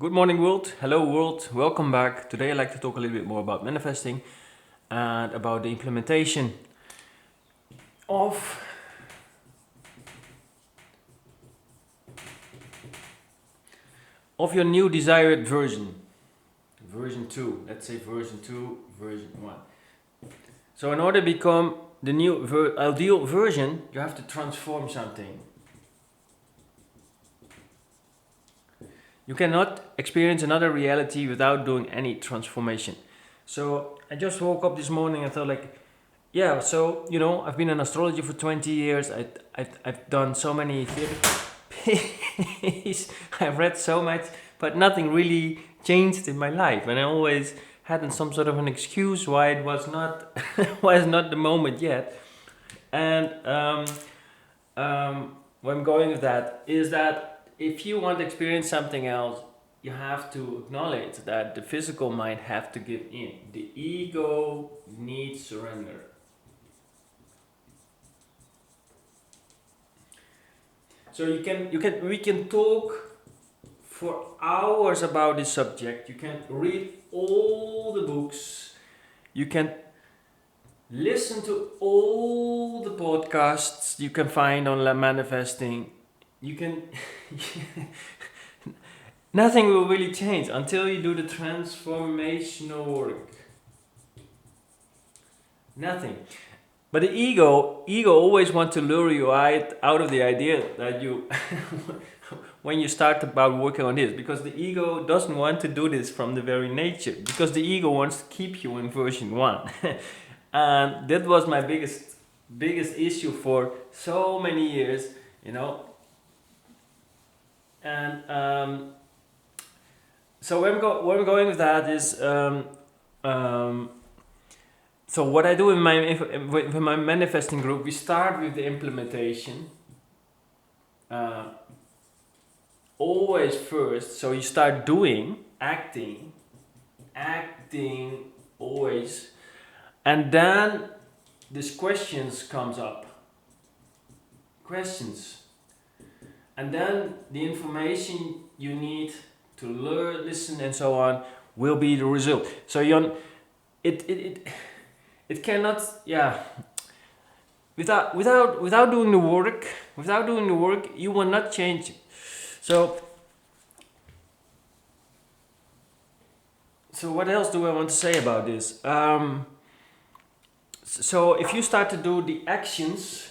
Good morning, world. Hello, world. Welcome back. Today, I'd like to talk a little bit more about manifesting and about the implementation of your new desired version. Version 2. Let's say version 2, version 1. So, in order to become the new ideal version, you have to transform something. You cannot experience another reality without doing any transformation. So, I just woke up this morning and thought, like, yeah, so, I've been in astrology for 20 years. I've done so many therapies. I've read so much, but nothing really changed in my life. And I always had some sort of an excuse why it was not, why it's not the moment yet. And where I'm going with that is that if you want to experience something else, you have to acknowledge that the physical mind have to give in. The ego needs surrender. So we can talk for hours about this subject. You can read all the books. You can listen to all the podcasts you can find on manifesting. You can nothing will really change until you do the transformational work. Nothing. But the ego always wants to lure you out of the idea that you, when you start about working on this, because the ego doesn't want to do this from the very nature, because the ego wants to keep you in version 1. And that was my biggest issue for so many years, And so where I'm going with that is, so what I do in my manifesting group, we start with the implementation. Always first, so you start doing, acting always, and then this questions comes up. Questions. And then the information you need to learn, listen, and so on will be the result. So it cannot, without doing the work, you will not change it. So what else do I want to say about this? So if you start to do the actions,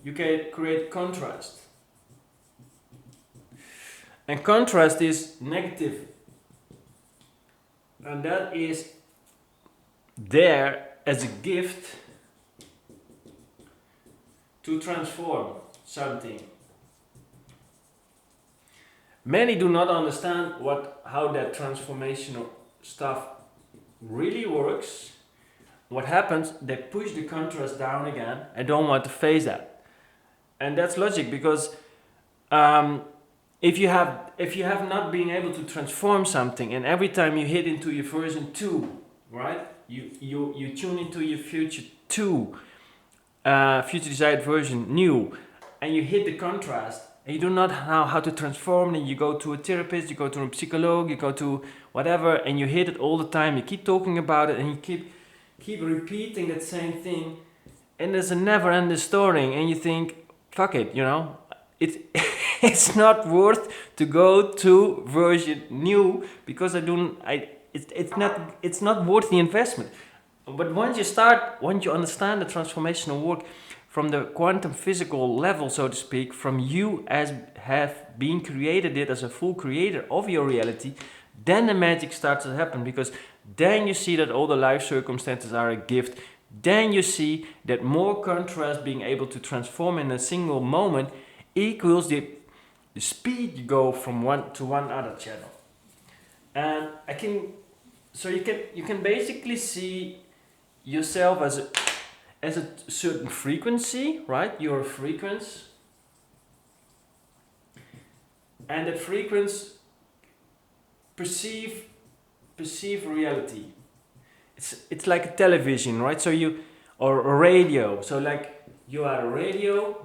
you can create contrast. And contrast is negative. And that is there as a gift to transform something. Many do not understand how that transformational stuff really works. What happens, they push the contrast down again and don't want to face that. And that's logic, because if you have not been able to transform something, and every time you hit into your version 2, right, you tune into your future 2, future desired version new, and you hit the contrast, and you do not know how to transform, and you go to a therapist, you go to a psychologist, you go to whatever, and you hit it all the time, you keep talking about it, and you keep repeating that same thing, and there's a never-ending story, and you think, fuck it, it's not worth to go to version new, because it's not worth the investment. But once you understand the transformational work from the quantum physical level, so to speak, from you as have been created it as a full creator of your reality, then the magic starts to happen, because then you see that all the life circumstances are a gift. Then you see that more contrast being able to transform in a single moment equals the speed you go from one to one other channel. And you can basically see yourself as a certain frequency, right? You're a frequency, and that frequency perceive reality. It's like a television, right? So or a radio. So like you are a radio,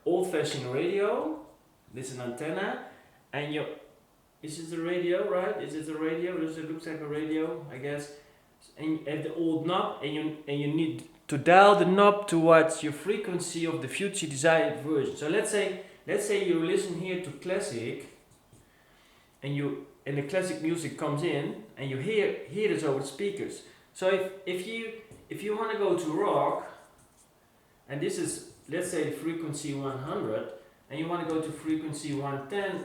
old-fashioned radio, This is an antenna, and you, is it a radio, right? Is it a radio? It looks like a radio, I guess. And you have the old knob, and you need to dial the knob towards your frequency of the future desired version. So let's say you listen here to classic, and the classic music comes in, and you hear this over the speakers. So if you want to go to rock, and this is, let's say, frequency 100, and you want to go to frequency 110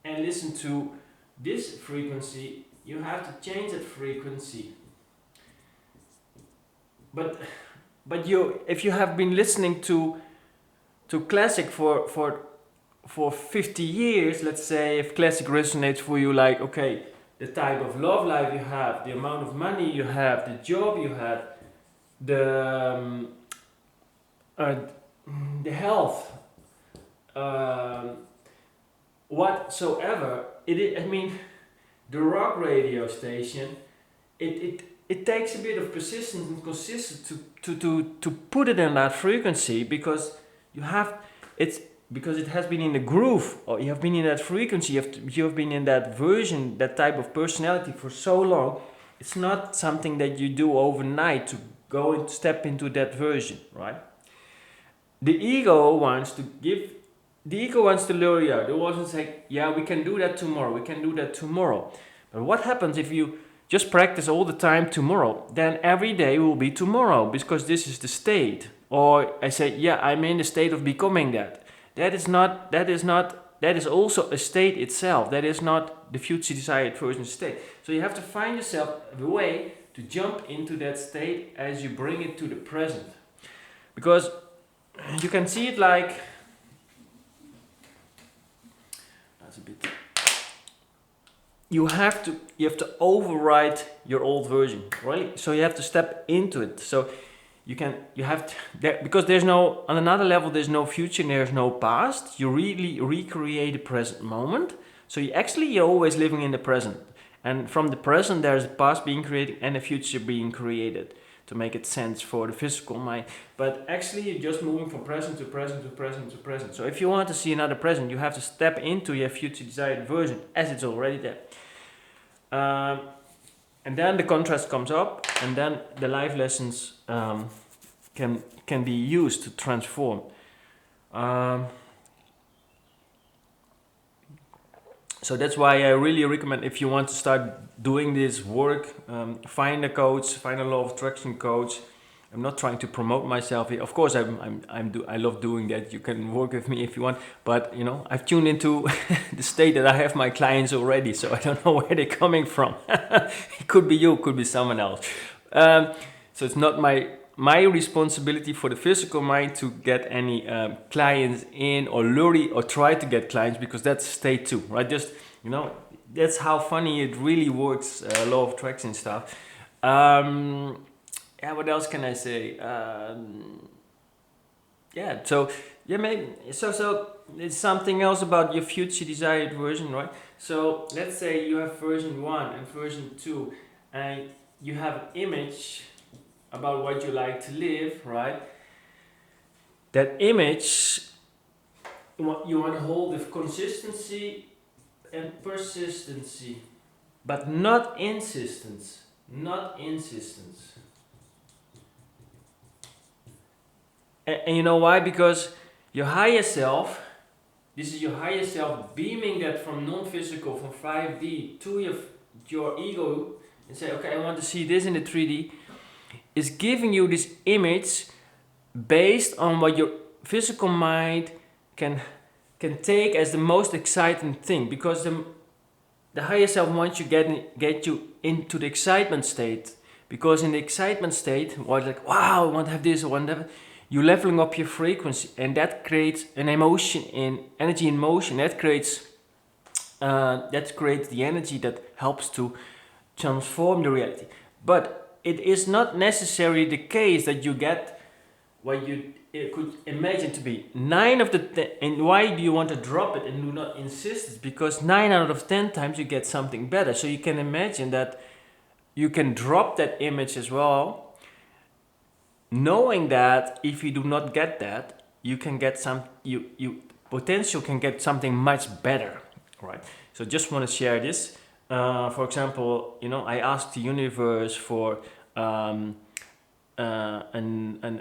and listen to this frequency, you have to change that frequency. But if you have been listening to classic for 50 years, let's say, if classic resonates for you, like, okay, the type of love life you have, the amount of money you have, the job you have, the health, whatsoever it is. I mean, the rock radio station, it takes a bit of persistence and consistency to put it in that frequency, because because it has been in the groove, or you have been in that frequency, you have been in that version, that type of personality for so long. It's not something that you do overnight to go and step into that version, right? The ego wants to lure you out. It wants to say, yeah, we can do that tomorrow. But what happens if you just practice all the time tomorrow? Then every day will be tomorrow, because this is the state. Or I say, yeah, I'm in the state of becoming that. That is also a state itself. That is not the future desired version state. So you have to find yourself a way to jump into that state as you bring it to the present. Because you can see it like, that's a bit, you have to override your old version, right? So you have to step into it. So because there's no, on another level, there's no future and there's no past. You really recreate the present moment. So you're always living in the present. And from the present, there's a past being created and a future being created, to make it sense for the physical mind. But actually, you're just moving from present to present to present to present. So if you want to see another present, you have to step into your future desired version as it's already there. And then the contrast comes up, and then the life lessons can be used to transform. So that's why I really recommend, if you want to start doing this work, find a coach, find a law of attraction coach. I'm not trying to promote myself here. Of course, I love doing that. You can work with me if you want, but I've tuned into the state that I have my clients already, so I don't know where they're coming from. It could be you, it could be someone else. So it's not my responsibility for the physical mind to get any clients in, or lure or try to get clients, because that's state 2, right? Just that's how funny it really works. Law of attraction stuff. Yeah, what else can I say? Maybe so it's something else about your future desired version, right? So let's say you have version 1 and version 2, and you have an image about what you like to live, right? That image, you want to hold with consistency and persistency, but not insistence. And you know why? Because your higher self, this is your higher self beaming that from non-physical, from 5D to your ego, and say, okay, I want to see this in the 3D, is giving you this image based on what your physical mind can take as the most exciting thing. Because the higher self wants you get you into the excitement state. Because in the excitement state, what, like, wow, I want to have this, I want to have, you're leveling up your frequency, and that creates an emotion in energy in motion. That creates the energy that helps to transform the reality. But it is not necessarily the case that you get what you could imagine to be. 9 of the 10, and why do you want to drop it and do not insist? It's because 9 out of 10 times you get something better. So you can imagine that you can drop that image as well, knowing that if you do not get that, you can get potential can get something much better, right? So just want to share this. For example, I asked the universe for um, a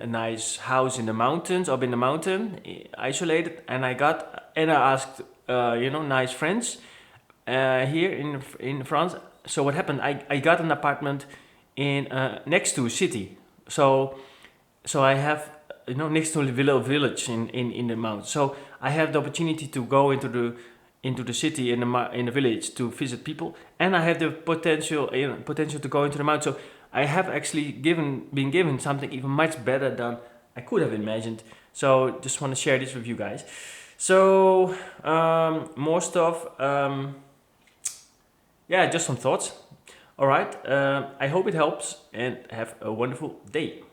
nice house in the mountains, up in the mountain, isolated, and I asked, nice friends here in France. So what happened? I got an apartment in next to a city. So I have next to a little village in the mountains. So I have the opportunity to go into the city in the village to visit people, and I have the potential to go into the mountains. So I have actually been given something even much better than I could have imagined. So just want to share this with you guys. So more stuff. Yeah, just some thoughts. All right. I hope it helps, and have a wonderful day.